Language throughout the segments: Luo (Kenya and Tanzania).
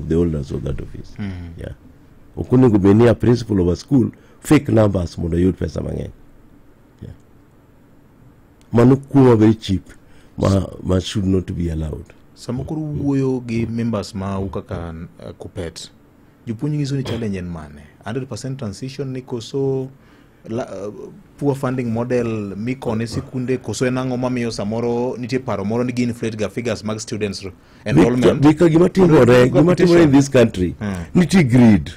the holders of that office. Yeah. Okuni gubeni a principal of a school fake numbers mondo yud pesa mang'eny. Yeah. Manu kuma very cheap. Ma should not be allowed. Samukuru wuoyo gi members ma ukaka Kuppet. Jopuonj nyiso ni challenge en mane? 100% transition ni koso poor funding model mikone sikunde koso enang'o mamiyo samoro nitie paro moro ni inflate ga figures mag students enrollment. Bika gima timore in this country. Nitie greed.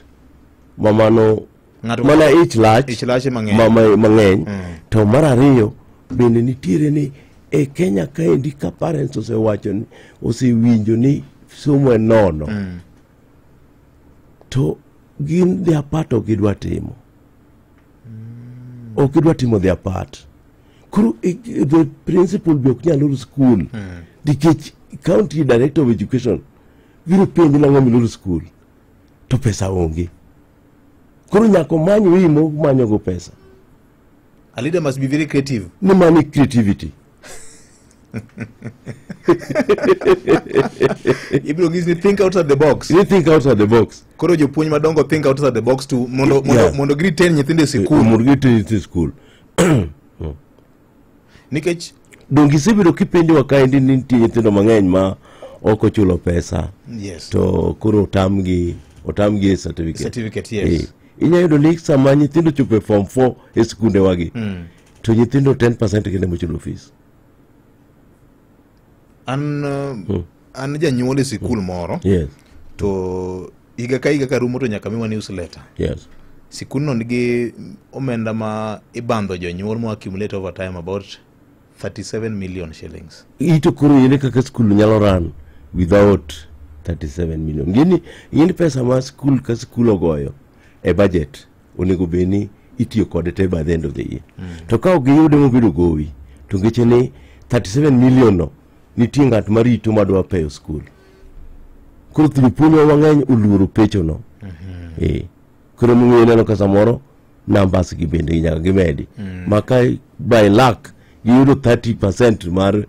Mamano mana ich lach mang'eny. To mar ariyo bende nitiere ni e Kenya kaendi ka parents osewacho ni osewinjo ni somo en nono. To gin their part of gidwa timo. Okidwa timo their part. Kuru the principal be oknyalo school. Nikech county director of education biro penji nang'o miloro school. To pesa onge. Kuru nyako manyo wimo manyo go pesa. A leader must be very creative. No money creativity. Ibro gives me think outside the box. You think outside the box. Koro jopuonj madongo think outside the box to mondo gri ten nyithinde sikul. Mondo gri ten school. Nikech dongi sibiro kipendi wakaendi nitie nyithindo mang'eny ma oko chulo pesa. Yes. To koro otamgi certificate. Certificate, yes. Inya yudo ni sama nyithindo chope form 4 e skunde wagi. To nyithindo 10% kende mochulo fees. An janyuol e sikul moro. Yes. To higa ka rumo to nyaka miwa newsletter. Yes. Sikul no nigi omenda ma ibandho jonyuol mo accumulate over time about 37 million shillings. Ito kuro yene kaka skul nyalo run without 37 million. Gini pesa ma skul ka skul ogoyo e budget onego beni itiyo kode te by the end of the year. To ka ogiyude mo bido gowi to ngeche ni 37 million no nitie ng'at marito madwa peyo skul. Koro thupuonyo mang'eny uluoro pecho no. Koro mung'e neno ka samoro numbers gi bende nyaka gimedi. Maka by luck giyudo 30% mar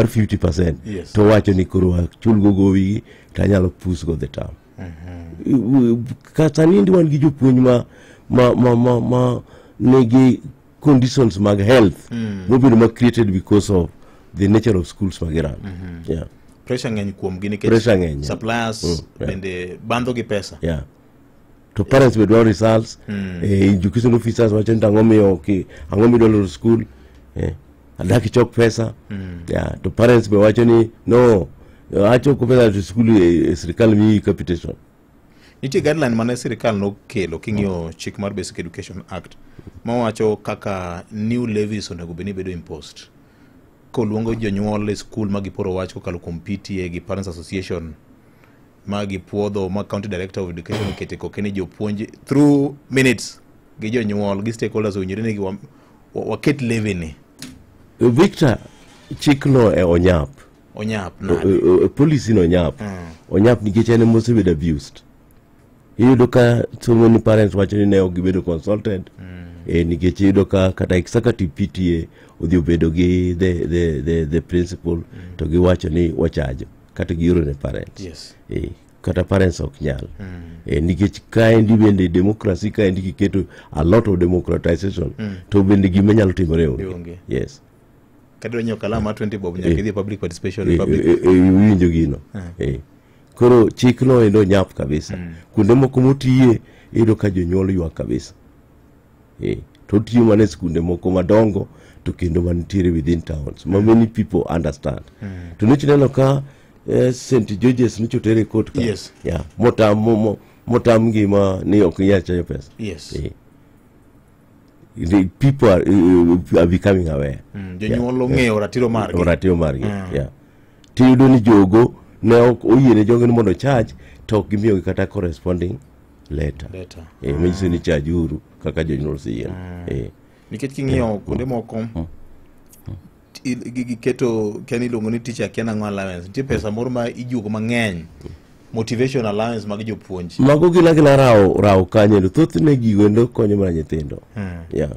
50%. Yes. To wacho ni koro chulgo gowi tanyalo pusgo the term. Kata nindi wan gi jopuonj ma negi conditions mag health mobedo ma created because of the nature of schools magiran. Yeah. Pressure ng'eny kuom gi Pressure ng'eny. nikech suppliers bende bandho gi pesa. Yeah. To parents be dwaro results. Education officers wacho ni ang'o midwaro school. Adaki chok pesa. Yeah. To parents be wacho ni no, achoko pesa to school sirikal mi capitation. Nitie guideline mane sirikal no kelo king'iyo chik mar Basic Education Act ma wacho kaka new levies onego beni bedo imposed. Koluongo jonyuol e school ma giporo wach kokalo kuom PTA gi Parents Association ma gipuodho ma County Director of Education kete kokene jopuonj through minutes gi jonyuol gi stakeholders owinjore ni waket levy ni. Victor, chik no e onyap. Policy no onyap. Onyap nikech en mosebedo abused. Iyudo ka so many parents wacho ni ne ok gibedo consulted. Nikech iyudo ka kata executive PTA odhi obedo gi the principal to giwacho ni wachajo kata gioro ne parents. Yes. Kata parents ok nyal. Nikech kaendi bende democracy kaendi kiketo a lot of democratization to bende gima nyalo timore onge. Yes. Kadro nyo kalama 20 bob nyaka idhi public participation public. Winjo gino. Koro chik no endo nyap kabisa. Kunde moko motiye iyudo ka jonyuol ywak kabisa. To tiyo mana skunde moko madongo to kendo manitiere within towns. Many people understand. To nichi neno ka St. George's nicho tere court ka. Yes. Yeah. Motam gima ni ok nyal chayo pesa. Yes. The people are becoming aware. Jonyuol ong'eyo ratiro margi. Ratiro margi. Yeah. Tiyudo ni jogo ne ok oyiene jogo ni mondo charge to ok gimiyo kata corresponding letter. Minyiso ni charge uru kaka jonyuol siyen. Nikech king'iyo kuonde moko giketo keni iluongo ni teacher kiana ng'o allowance. Nitie pesa moro ma ijugo mang'eny. Motivation allowance mag jopuonj. Mago gila raw kanye thothne gigo ndo konyo mana nyithindo. Yeah.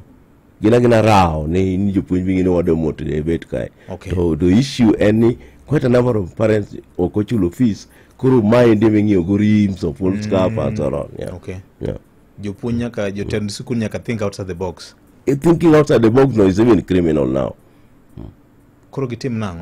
Gila raw ni jopuonj bingi no wado motivate bet kai. Okay. To the issue any quite a number of parents okochulo fees koro maendi ming'iyo go rims of full scarf and so on. Yeah. Okay. Yeah. Jopuonj nyaka jotend sikul nyaka think outside the box. Thinking outside the box now is even criminal now. Koro gitim nang'o?